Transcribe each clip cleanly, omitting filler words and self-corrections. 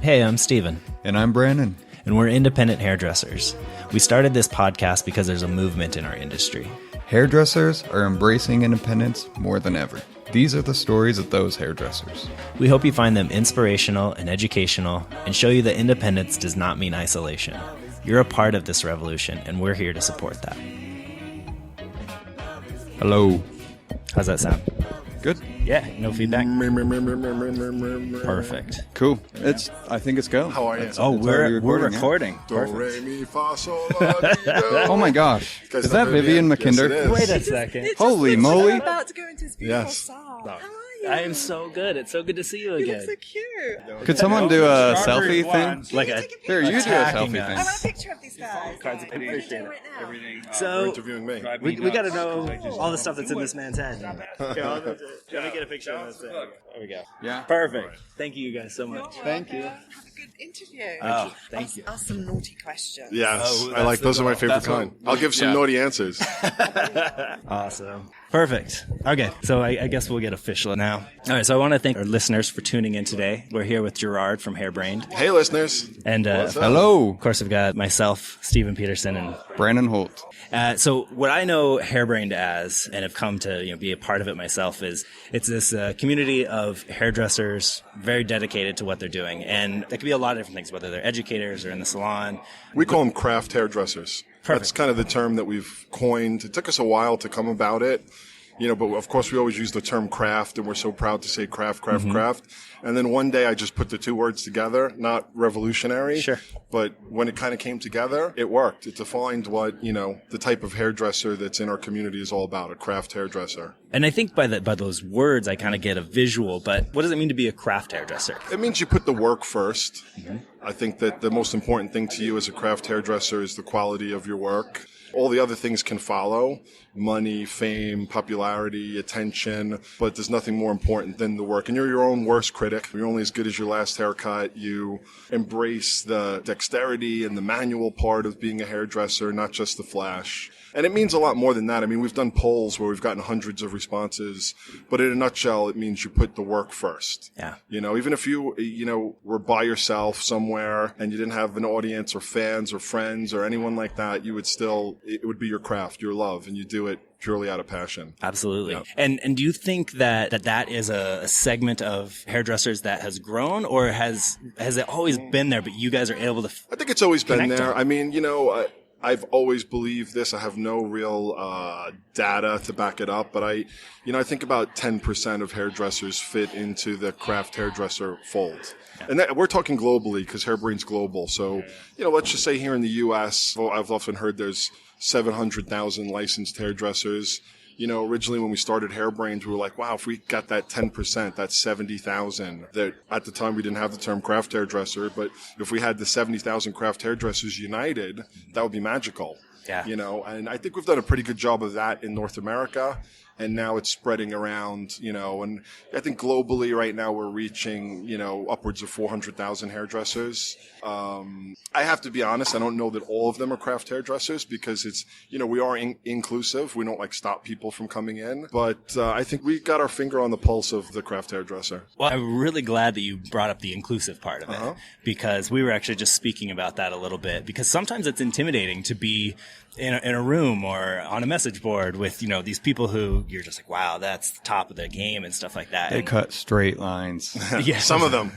Hey, I'm Steven. And I'm Brandon. And we're independent hairdressers. We started this podcast because there's a movement in our industry. Hairdressers are embracing independence more than ever. These are the stories of those hairdressers. We hope you find them inspirational and educational and show you that independence does not mean isolation. You're a part of this revolution, and we're here to support that. Hello. How's that sound? Good. Yeah, no feedback? Perfect. Cool. I think it's go. How are you? We're recording. Do, re, mi, fa, sol, la, ti, do. Oh my gosh. Is that Vivian McKinder? Yes, it is. Wait a second. Holy moly. I'm about to go into this beautiful Yes. song. No. How are you? I am so good. It's so good to see you You again. look so cute. Could someone do a selfie thing? Like a Here, you do a attacking selfie us. I want a thing. picture of these guys. Cards of What are you appreciate doing it. right now? You're So interviewing me. we got to know all the stuff that's in this man's head. Here, let me get a picture of this thing. There we go. Yeah. Perfect. Thank you guys so much. Thank you. Have a good interview. Oh, thank you. Ask some naughty questions. Yes, Oh, I like those are my favorite That's what- kind. I'll give some naughty answers. Awesome. Perfect. Okay, so I guess we'll get official now. All right, so I want to thank our listeners for tuning in today. We're here with Gerard from Hairbrained. Hey, listeners. And What's up? Hello. of course, we've got myself, Stephen Peterson, and Brandon Holt. so what I know Hairbrained as, and have come to be a part of it myself, is it's this community of hairdressers very dedicated to what they're doing. And that could be a lot of different things, whether they're educators or in the salon. We call them craft hairdressers. Perfect. That's kind of the term that we've coined. It took us a while to come about it, but of course we always use the term craft, and we're so proud to say craft. And then one day I just put the two words together, not revolutionary. Sure. But when it kind of came together, it worked. It defined what, the type of hairdresser that's in our community is all about, a craft hairdresser. And I think by those words, I kind of get a visual, but what does it mean to be a craft hairdresser? It means you put the work first. Mm-hmm. I think that the most important thing to you as a craft hairdresser is the quality of your work. All the other things can follow: money, fame, popularity, attention, but there's nothing more important than the work. And you're your own worst critic. You're only as good as your last haircut. You embrace the dexterity and the manual part of being a hairdresser, not just the flash. And it means a lot more than that. I mean, we've done polls where we've gotten hundreds of responses, but in a nutshell, it means you put the work first. Yeah. Even if you, were by yourself somewhere and you didn't have an audience or fans or friends or anyone like that, it would be your craft, your love, and you do it purely out of passion. Absolutely. Yeah. And do you think that is a segment of hairdressers that has grown, or has it always been there, but you guys are able to I think it's always been connect there. on? I mean, I've always believed this. I have no real data to back it up, but I think about 10% of hairdressers fit into the craft hairdresser fold. And we're talking globally, because Hairbrained's global. So, let's just say here in the U.S., I've often heard there's 700,000 licensed hairdressers. Originally when we started Hairbrained, we were like, wow, if we got that 10%, that's 70,000. That at the time we didn't have the term craft hairdresser, but if we had the 70,000 craft hairdressers united, that would be magical. Yeah. And I think we've done a pretty good job of that in North America. And now it's spreading around, and I think globally right now we're reaching, upwards of 400,000 hairdressers. I have to be honest, I don't know that all of them are craft hairdressers, because it's, we are inclusive. We don't stop people from coming in, but I think we got our finger on the pulse of the craft hairdresser. Well, I'm really glad that you brought up the inclusive part of it, because we were actually just speaking about that a little bit, because sometimes it's intimidating to be in a room or on a message board with, these people who you're just like, wow, that's the top of the game and stuff like that. They cut straight lines. Yeah. Some of them.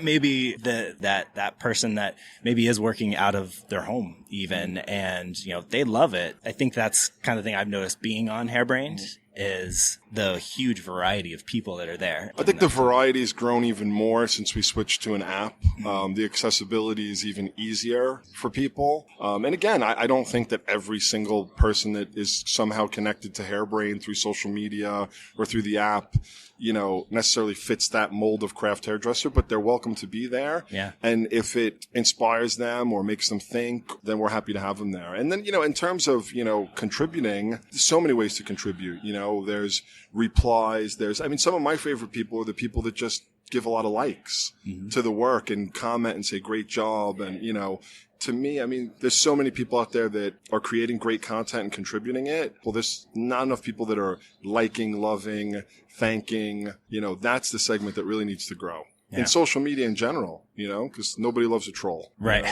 Maybe that person that maybe is working out of their home even, and, they love it. I think that's kind of the thing I've noticed being on Hairbrained is the huge variety of people that are there. I think the variety has grown even more since we switched to an app. The accessibility is even easier for people. And again, I don't think that every single person that is somehow connected to Hairbrained through social media or through the app, necessarily fits that mold of craft hairdresser, but they're welcome to be there. Yeah. And if it inspires them or makes them think, then we're happy to have them there. And then, in terms of, contributing, there's so many ways to contribute. There's replies. Some of my favorite people are the people that just give a lot of likes to the work and comment and say, great job. And, to me, there's so many people out there that are creating great content and contributing it. Well, there's not enough people that are liking, loving, thanking. That's the segment that really needs to grow. Yeah. in social media in general, because nobody loves a troll. Right.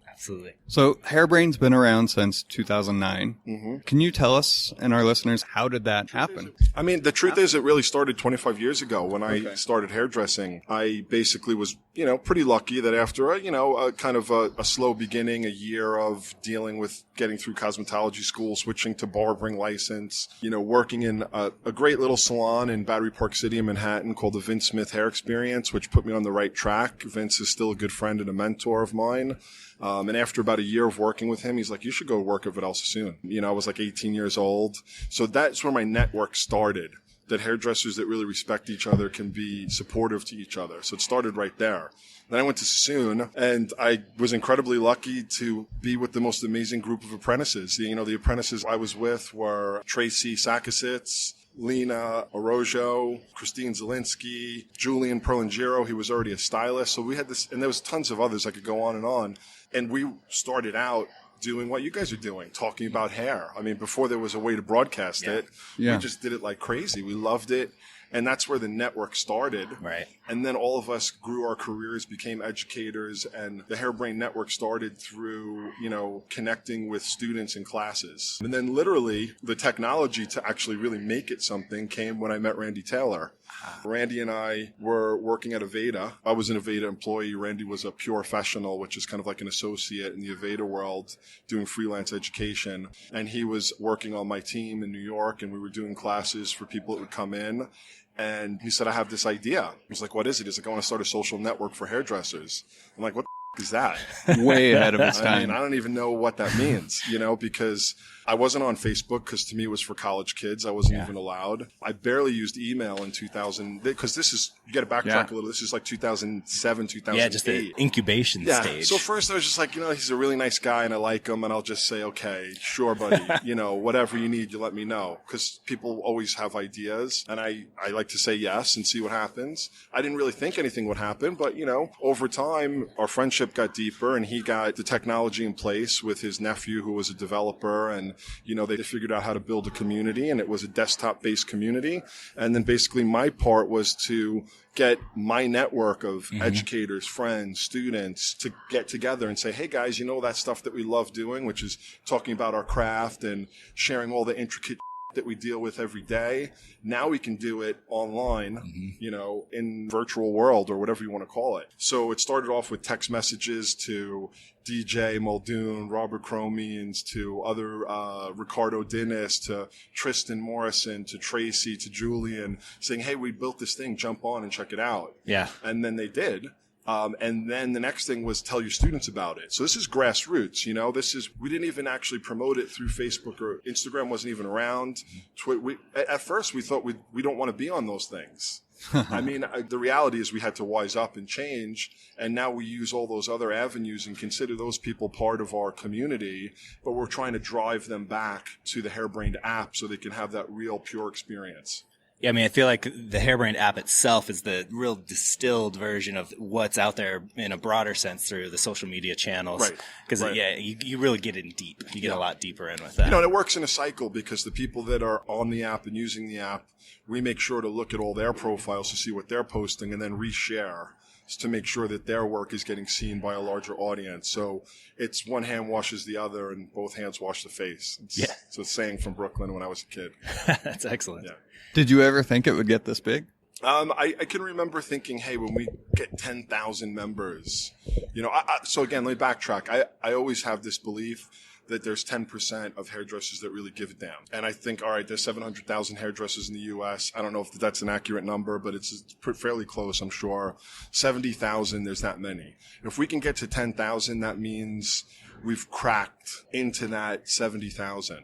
Absolutely. So Hairbrained's been around since 2009. Mm-hmm. Can you tell us and our listeners, how did that happen? I mean, the truth is it really started 25 years ago when I started hairdressing. I basically was, pretty lucky that after a kind of a slow beginning, a year of dealing with getting through cosmetology school, switching to barbering license, working in a great little salon in Battery Park City in Manhattan called the Vince Smith Hair Experience, which put me on the right track. Vince is still a good friend and a mentor of mine. And after about a year of working with him, he's like, you should go work at Vidal Sassoon. I was like 18 years old. So that's where my network started, that hairdressers that really respect each other can be supportive to each other. So it started right there. Then I went to Sassoon, and I was incredibly lucky to be with the most amazing group of apprentices. The apprentices I was with were Tracy Sakasitz, Lena Orojo, Christine Zielinski, Julian Perlingero. He was already a stylist. So we had this, and there was tons of others. I could go on and on. And we started out doing what you guys are doing, talking about hair. I mean, before there was a way to broadcast it, we just did it like crazy. We loved it. And that's where the network started. Right. And then all of us grew our careers, became educators, and the Hairbrained Network started through, connecting with students in classes. And then literally the technology to actually really make it something came when I met Randy Taylor. Randy and I were working at Aveda. I was an Aveda employee. Randy was a pure professional, which is kind of like an associate in the Aveda world doing freelance education. And he was working on my team in New York, and we were doing classes for people that would come in. And he said, I have this idea. I was like, what is it? He's like, I want to start a social network for hairdressers. I'm like, what the is that? Way ahead of its time. I mean, I don't even know what that means, because I wasn't on Facebook because to me it was for college kids. I wasn't even allowed. I barely used email in 2000 because you got to backtrack a little. This is like 2007, 2008. Yeah, just the incubation stage. So first I was just like, he's a really nice guy and I like him, and I'll just say, okay, sure, buddy. Whatever you need, you let me know, because people always have ideas, and I like to say yes and see what happens. I didn't really think anything would happen, but over time our friendship got deeper, and he got the technology in place with his nephew who was a developer, and they figured out how to build a community, and it was a desktop-based community. And then basically my part was to get my network of educators, friends, students to get together and say, hey guys, that stuff that we love doing, which is talking about our craft and sharing all the intricate that we deal with every day. Now we can do it online, in virtual world or whatever you want to call it. So it started off with text messages to DJ Muldoon, Robert Cromeans, to other Ricardo Dennis, to Tristan Morrison, to Tracy, to Julian, saying, hey, we built this thing, jump on and check it out. Yeah. And then they did. And then the next thing was tell your students about it. So this is grassroots, we didn't even actually promote it through Facebook, or Instagram wasn't even around. At first we thought we don't want to be on those things. I mean, the reality is we had to wise up and change, and now we use all those other avenues and consider those people part of our community, but we're trying to drive them back to the Hairbrained app so they can have that real pure experience. Yeah, I mean, I feel like the Hairbrained app itself is the real distilled version of what's out there in a broader sense through the social media channels. Right. Because, you really get in deep. You get a lot deeper in with that. And it works in a cycle, because the people that are on the app and using the app, we make sure to look at all their profiles to see what they're posting and then reshare to make sure that their work is getting seen by a larger audience. So it's one hand washes the other and both hands wash the face. It's a saying from Brooklyn when I was a kid. That's excellent. Yeah. Did you ever think it would get this big? I can remember thinking, hey, when we get 10,000 members, so again, let me backtrack. I always have this belief that there's 10% of hairdressers that really give a damn. And I think, all right, there's 700,000 hairdressers in the U.S. I don't know if that's an accurate number, but it's fairly close, I'm sure. 70,000, there's that many. If we can get to 10,000, that means we've cracked into that 70,000.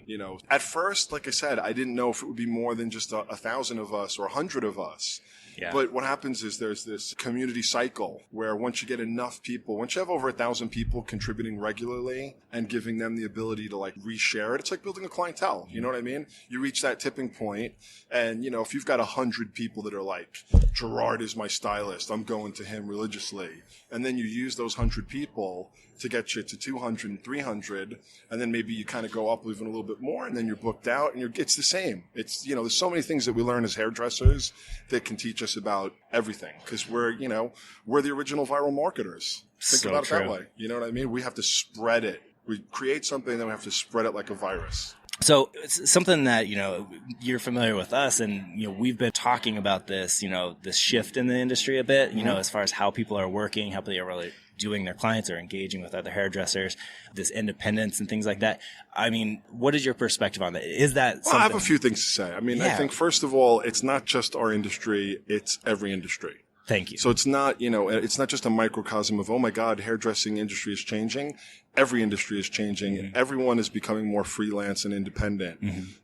At first, like I said, I didn't know if it would be more than just 1,000 of us or 100 of us. Yeah. But what happens is there's this community cycle where once you get enough people, once you have over 1,000 people contributing regularly and giving them the ability to reshare it, it's like building a clientele. You know what I mean? You reach that tipping point, and if you've got 100 people that are like, Gerard is my stylist, I'm going to him religiously, and then you use those 100 people to get you to 200 and 300, and then maybe you kind of go up even a little bit more, and then you're booked out, and it's the same. It's there's so many things that we learn as hairdressers that can teach us conscious about everything because we're the original viral marketers. Think So about it that true. way. You know what I mean? We have to spread it. We create something, then we have to spread it like a virus. So it's something that, you're familiar with us and, we've been talking about this, this shift in the industry a bit, as far as how people are working, how they are really doing their clients or engaging with other hairdressers, this independence and things like that. I mean, what is your perspective on that? Is that something? Well, I have a few things to say. I mean, I Yeah. think first of all, it's not just our industry, it's every industry. Thank you. So it's not, it's not just a microcosm of, oh my God, hairdressing industry is changing. Every industry is changing. Mm-hmm. Everyone is becoming more freelance and independent.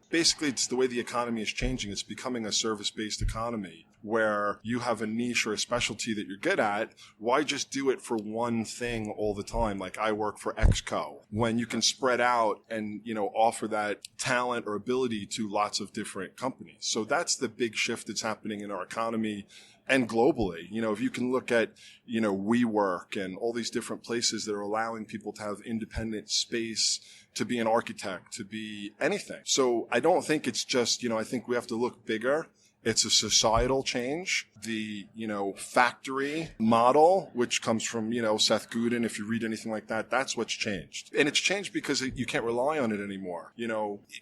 Basically, it's the way the economy is changing. It's becoming a service-based economy where you have a niche or a specialty that you're good at. Why just do it for one thing all the time? Like I work for XCO when you can spread out and, offer that talent or ability to lots of different companies. So that's the big shift that's happening in our economy. And globally, if you can look at, WeWork and all these different places that are allowing people to have independent space, to be an architect, to be anything. So I don't think it's just, I think we have to look bigger. It's a societal change. The, factory model, which comes from, Seth Godin, if you read anything like that, that's what's changed. And it's changed because you can't rely on it anymore.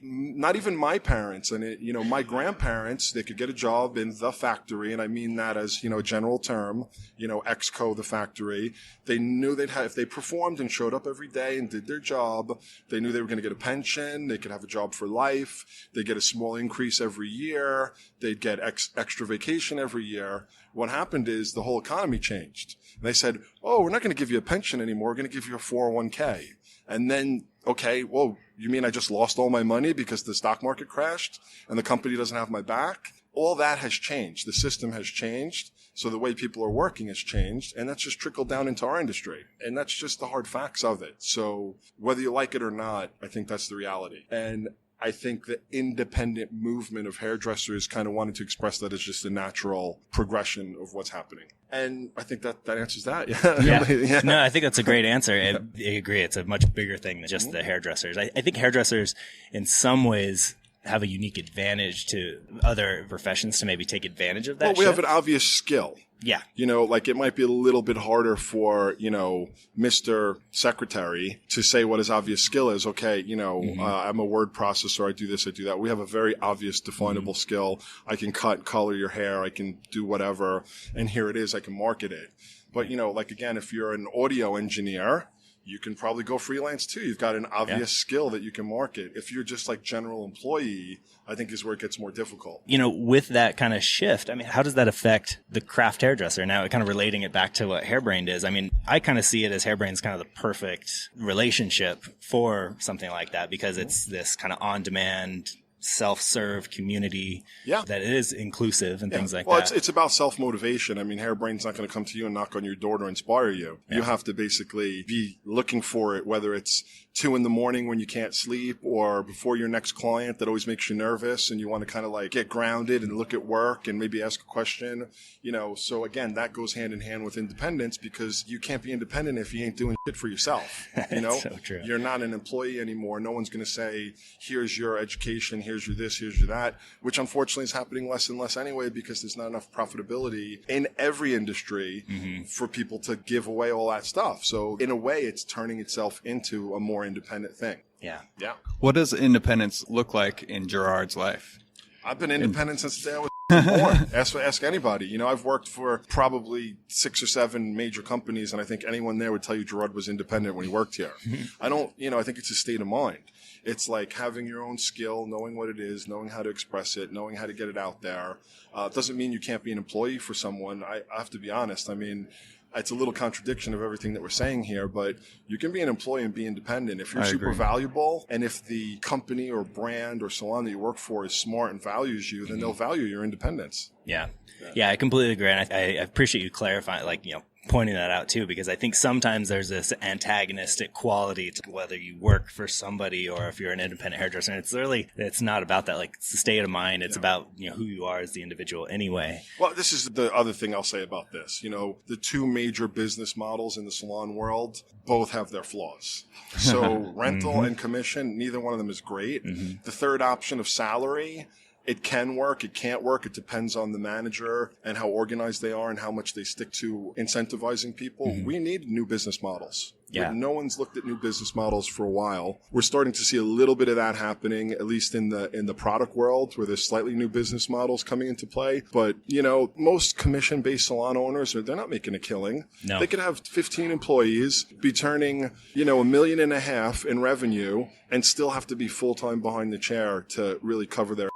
Not even my parents and, my grandparents, they could get a job in the factory. And I mean that as, a general term, XCO, the factory. They knew if they performed and showed up every day and did their job, they knew they were going to get a pension. They could have a job for life. They get a small increase every year. They'd get extra vacation every year. What happened is the whole economy changed. And they said, oh, we're not going to give you a pension anymore. We're going to give you a 401k. And then, okay, well, you mean I just lost all my money because the stock market crashed and the company doesn't have my back? All that has changed. The system has changed. So the way people are working has changed. And that's just trickled down into our industry. And that's just the hard facts of it. So whether you like it or not, I think that's the reality. And I think the independent movement of hairdressers kind of wanted to express that as just a natural progression of what's happening. And I think that answers that. Yeah. Yeah. No, I think that's a great answer. I agree. It's a much bigger thing than just the hairdressers. I think hairdressers in some ways have a unique advantage to other professions to maybe take advantage of that. Well, we have shift. an obvious skill. Yeah. Like it might be a little bit harder for, Mr. Secretary to say what his obvious skill is. Okay, I'm a word processor. I do this, I do that. We have a very obvious definable skill. I can cut and color your hair. I can do whatever. And here it is. I can market it. But, again, if you're an audio engineer, you can probably go freelance too. You've got an obvious skill that you can market. If you're just like general employee, I think is where it gets more difficult. With that kind of shift, I mean, how does that affect the craft hairdresser? Now, kind of relating it back to what Hairbrained is. I mean, I kind of see it as Hairbrained's kind of the perfect relationship for something like that because it's this kind of on-demand, self-serve community that is inclusive and things like that. Well, it's about self-motivation. I mean, Hairbrained's not going to come to you and knock on your door to inspire you. Yeah. You have to basically be looking for it, whether it's 2 a.m. when you can't sleep or before your next client that always makes you nervous and you want to kind of like get grounded and look at work and maybe ask a question, So again, that goes hand in hand with independence because you can't be independent if you ain't doing shit for yourself. So true. You're not an employee anymore. No one's going to say, here's your education, here's your this, here's your that, which unfortunately is happening less and less anyway because there's not enough profitability in every industry for people to give away all that stuff. So in a way, it's turning itself into a more independent thing. Yeah. Yeah. What does independence look like in Gerard's life? I've been independent since the day I was born. Ask anybody. I've worked for probably 6 or 7 major companies, and I think anyone there would tell you Gerard was independent when he worked here. I think it's a state of mind. It's like having your own skill, knowing what it is, knowing how to express it, knowing how to get it out there. It doesn't mean you can't be an employee for someone. I have to be honest. I mean, it's a little contradiction of everything that we're saying here, but you can be an employee and be independent. If you're super valuable and if the company or brand or salon that you work for is smart and values you, then they'll value your independence. Yeah. Yeah, I completely agree. And I appreciate you clarifying, pointing that out too, because I think sometimes there's this antagonistic quality to whether you work for somebody or if you're an independent hairdresser. And it's not about that. It's the state of mind. It's about, who you are as the individual anyway. Well, this is the other thing I'll say about this. The 2 major business models in the salon world both have their flaws. So rental and commission, neither one of them is great. The third option of salary, It can work. It can't work. It depends on the manager and how organized they are and how much they stick to incentivizing people. We need new business models. Yeah. No one's looked at new business models for a while. We're starting to see a little bit of that happening, at least in the product world, where there's slightly new business models coming into play. But, most commission-based salon owners, they're not making a killing. No. They could have 15 employees, be turning, $1.5 million in revenue, and still have to be full-time behind the chair to really cover their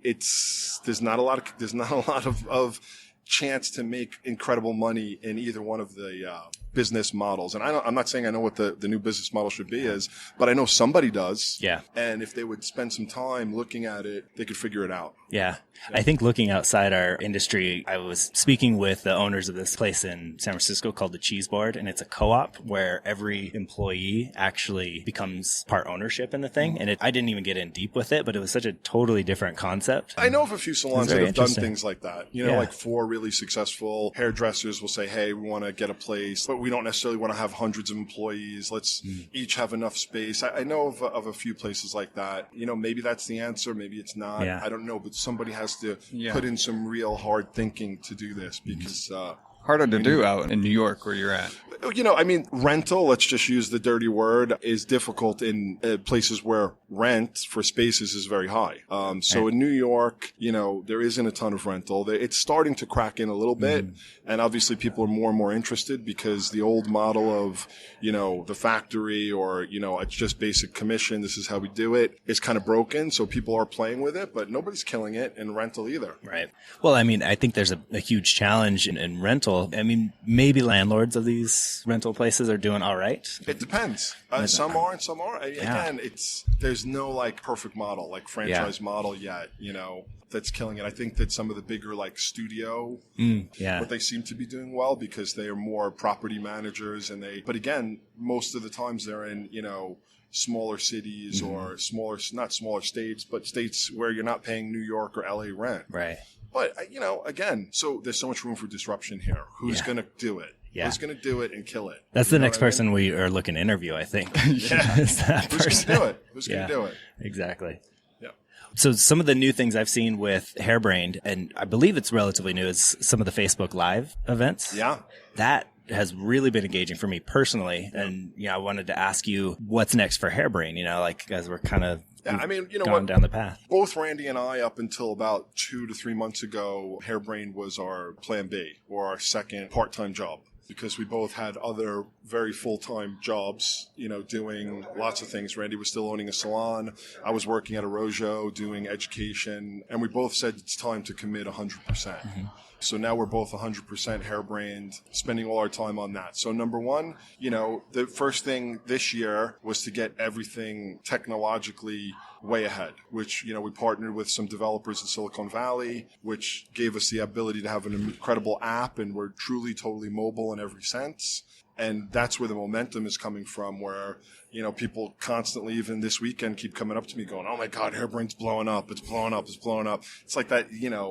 there's not a lot of chance to make incredible money in either one of the business models. And I'm not saying I know what the new business model should be is, but I know somebody does. Yeah. And if they would spend some time looking at it, they could figure it out. Yeah. I think looking outside our industry, I was speaking with the owners of this place in San Francisco called the Cheeseboard, and it's a co-op where every employee actually becomes part ownership in the thing. And I didn't even get in deep with it, but it was such a totally different concept. I know of a few salons that very have done interesting. things like that. Yeah. Like 4 really successful hairdressers will say, hey, we want to get a place, but we don't necessarily want to have hundreds of employees. Let's each have enough space. I know of a few places like that. Maybe that's the answer. Maybe it's not. Yeah. I don't know, but somebody has to put in some real hard thinking to do this because Harder to do out in New York where you're at. Rental, let's just use the dirty word, is difficult in places where rent for spaces is very high. So in New York, there isn't a ton of rental. It's starting to crack in a little bit. And obviously people are more and more interested because the old model of, the factory or, it's just basic commission. This is how we do it. It's kind of broken. So people are playing with it, but nobody's killing it in rental either. Right. Well, I think there's a huge challenge in rental. Maybe landlords of these rental places are doing all right. It depends. Some are and some aren't. Again, there's no perfect model, franchise model yet, that's killing it. I think that some of the bigger studio, but they seem to be doing well because they are more property managers but again, most of the times they're in, smaller cities or not smaller states, but states where you're not paying New York or LA rent. Right. But, again, so there's so much room for disruption here. Who's going to do it? Yeah. Who's going to do it and kill it? That's the next person we are looking to interview, I think. Is that Who's going to do it? Who's going to do it? Exactly. Yeah. So some of the new things I've seen with Hairbrained, and I believe it's relatively new, is some of the Facebook Live events. Yeah. That has really been engaging for me personally. And, I wanted to ask you what's next for Hairbrained, as we're kind of gone down the path. Both Randy and I, up until about 2 to 3 months ago, Hairbrained was our plan B or our second part-time job. Because we both had other very full-time jobs, doing lots of things. Randy was still owning a salon. I was working at a Rojo doing education. And we both said it's time to commit 100%. So now we're both 100% Hairbrained, spending all our time on that. So number one, the first thing this year was to get everything technologically way ahead, which, we partnered with some developers in Silicon Valley, which gave us the ability to have an incredible app, and we're truly, totally mobile in every sense. And that's where the momentum is coming from, where, people constantly, even this weekend, keep coming up to me going, oh my God, Hairbrained's blowing up. It's blowing up. It's blowing up. It's like that,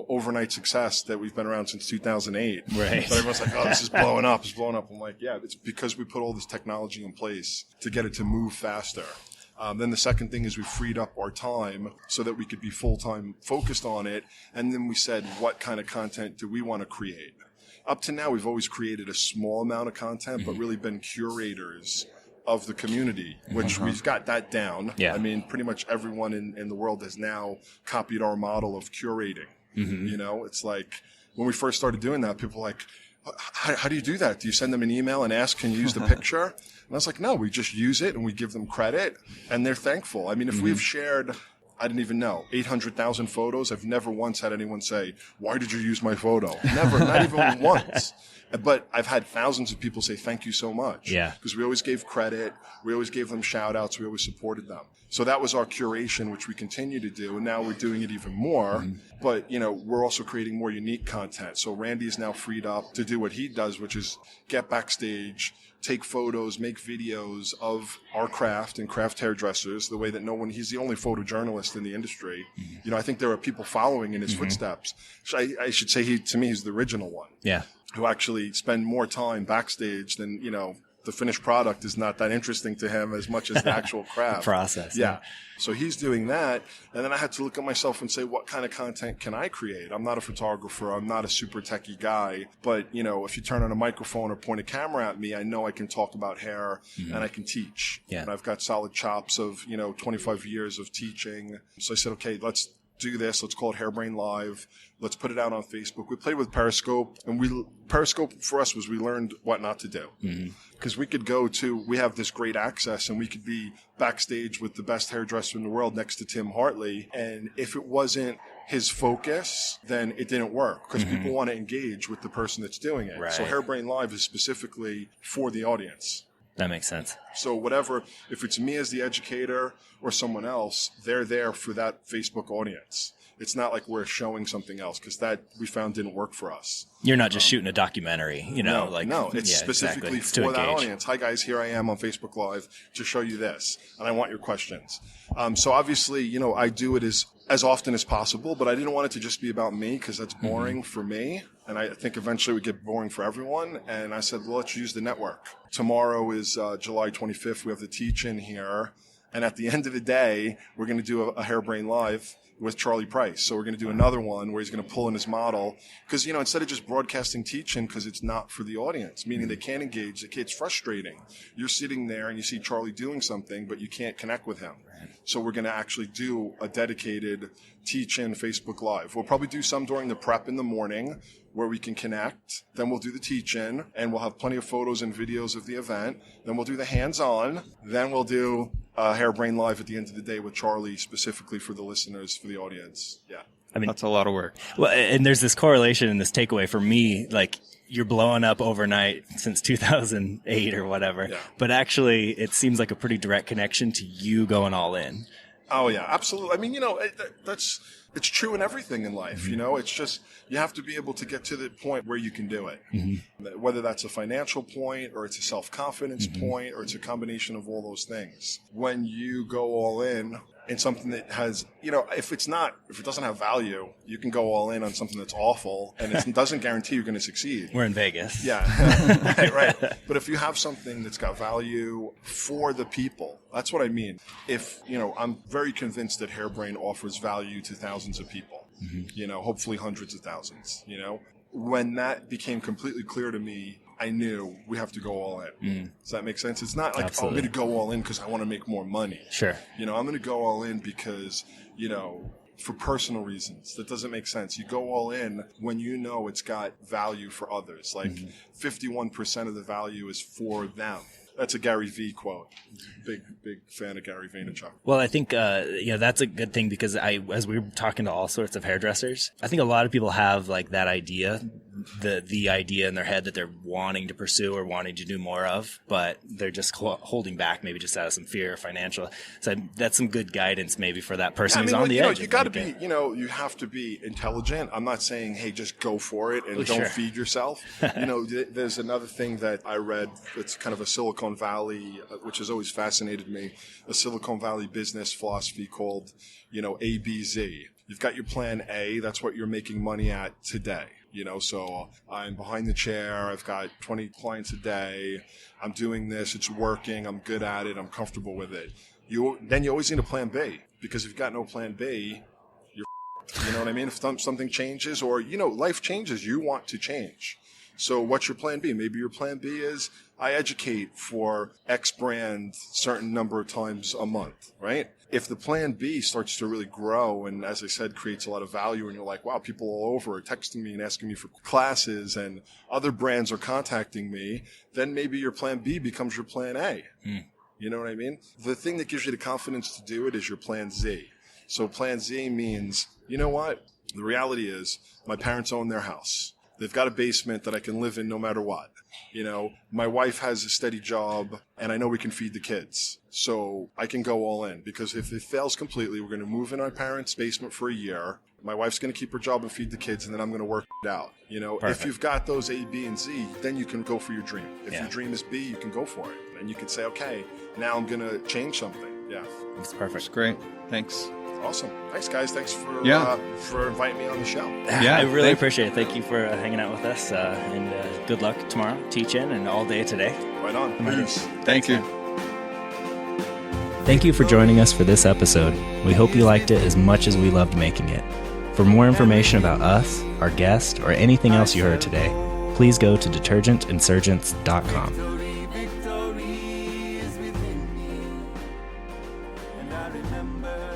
overnight success that we've been around since 2008. Right. But everyone's like, oh, this is blowing up. It's blowing up. I'm like, yeah, it's because we put all this technology in place to get it to move faster. Then the second thing is we freed up our time so that we could be full-time focused on it. And then we said, what kind of content do we want to create? Up to now, we've always created a small amount of content, but really been curators of the community, which we've got that down. Yeah. Pretty much everyone in the world has now copied our model of curating. It's like when we first started doing that, people were like, how do you do that? Do you send them an email and ask, can you use the picture? And I was like, no, we just use it and we give them credit and they're thankful. If we've shared, I didn't even know, 800,000 photos, I've never once had anyone say, why did you use my photo? Never, not even once. But I've had thousands of people say, thank you so much. Yeah. Because we always gave credit. We always gave them shout outs. We always supported them. So that was our curation, which we continue to do. And now we're doing it even more. But, we're also creating more unique content. So Randy is now freed up to do what he does, which is get backstage, take photos, make videos of our craft and craft hairdressers, the way that he's the only photojournalist in the industry. I think there are people following in his footsteps. I should say to me, he's the original one. Yeah. Who actually spend more time backstage than, the finished product is not that interesting to him as much as the actual craft. Process. Yeah. So he's doing that. And then I had to look at myself and say, what kind of content can I create? I'm not a photographer. I'm not a super techie guy. But, if you turn on a microphone or point a camera at me, I know I can talk about hair and I can teach. Yeah. And I've got solid chops of, 25 years of teaching. So I said, okay, let's do this. Let's call it Hairbrained Live. Let's put it out on Facebook. We played with Periscope, and Periscope for us was we learned what not to do. Because we have this great access, and we could be backstage with the best hairdresser in the world next to Tim Hartley. And if it wasn't his focus, then it didn't work because people want to engage with the person that's doing it. Right. So Hairbrained Live is specifically for the audience. That makes sense. So whatever, if it's me as the educator or someone else, they're there for that Facebook audience. It's not like we're showing something else because that we found didn't work for us. You're not just shooting a documentary, No, it's specifically exactly. for that audience. Hi guys, here I am on Facebook Live to show you this, and I want your questions. So obviously, I do it as often as possible, but I didn't want it to just be about me because that's boring for me. And I think eventually it would get boring for everyone. And I said, well, let's use the network. Tomorrow is July 25th. We have the teach-in here. And at the end of the day, we're going to do a Hairbrained Live with Charlie Price. So we're going to do another one where he's going to pull in his model. Because, instead of just broadcasting teaching, because it's not for the audience, meaning they can't engage. It's frustrating. You're sitting there and you see Charlie doing something, but you can't connect with him. So we're going to actually do a dedicated teach-in Facebook Live. We'll probably do some during the prep in the morning where we can connect. Then we'll do the teach-in, and we'll have plenty of photos and videos of the event. Then we'll do the hands-on. Then we'll do Hairbrained Live at the end of the day with Charlie specifically for the listeners, for the audience. Yeah. I mean, That's a lot of work. well, and there's this correlation and this takeaway for me, like you're blowing up overnight since 2008 or whatever, Yeah. but actually it seems like a pretty direct connection to you going all in. Oh, yeah, absolutely. I mean, it's true in everything in life. It's just you have to be able to get to the point where you can do it. Whether that's a financial point or it's a self-confidence point or it's a combination of all those things. When you go all in something that has, if it doesn't have value, you can go all in on something that's awful and it doesn't guarantee you're going to succeed. We're in Vegas. Yeah, right. But if you have something that's got value for the people, that's what I mean. If, I'm very convinced that Hairbrained offers value to thousands of people, hopefully hundreds of thousands, When that became completely clear to me, I knew we have to go all in. Does that make sense? It's not like, I'm going to go all in because I want to make more money. Sure. I'm going to go all in because, for personal reasons. That doesn't make sense. You go all in when it's got value for others. Like 51% of the value is for them. That's a Gary V quote. Big fan of Gary Vaynerchuk. Well, I think, that's a good thing because as we were talking to all sorts of hairdressers, I think a lot of people have like that idea, the idea in their head that they're wanting to pursue or wanting to do more of, but they're just holding back maybe just out of some fear or financial. So that's some good guidance maybe for that person who's on the edge. You got to be, you have to be intelligent. I'm not saying, hey, just go for it and don't feed yourself. There's another thing that I read. It's kind of a Silicon Valley, which has always fascinated me, a Silicon Valley business philosophy called, ABZ. You've got your plan A. That's what you're making money at today. So I'm behind the chair. I've got 20 clients a day. I'm doing this. It's working. I'm good at it. I'm comfortable with it. Then you always need a plan B, because if you've got no plan B, you're you know what I mean? If something changes or, life changes, you want to change. So what's your plan B? Maybe your plan B is I educate for X brand certain number of times a month, right? If the plan B starts to really grow and, as I said, creates a lot of value and you're like, wow, people all over are texting me and asking me for classes and other brands are contacting me, then maybe your plan B becomes your plan A. You know what I mean? The thing that gives you the confidence to do it is your plan Z. So plan Z means, you know what? The reality is my parents own their house. They've got a basement that I can live in no matter what. My wife has a steady job and I know we can feed the kids. So I can go all in, because if it fails completely, we're going to move in our parents' basement for a year. My wife's going to keep her job and feed the kids, and then I'm going to work it out. If you've got those A, B, and Z, then you can go for your dream. If your dream is B, you can go for it. And you can say, okay, now I'm going to change something. Yeah. It's perfect. It's great. Thanks. Awesome. Thanks, guys. Thanks for Yeah. for inviting me on the show. Yeah, I really thank- appreciate it. Thank you for hanging out with us, and good luck tomorrow, teaching, and all day today. Right on. Peace. Thank you. Thank you for joining us for this episode. We hope you liked it as much as we loved making it. For more information about us, our guest, or anything else you heard today, please go to detergentinsurgents.com. And I remember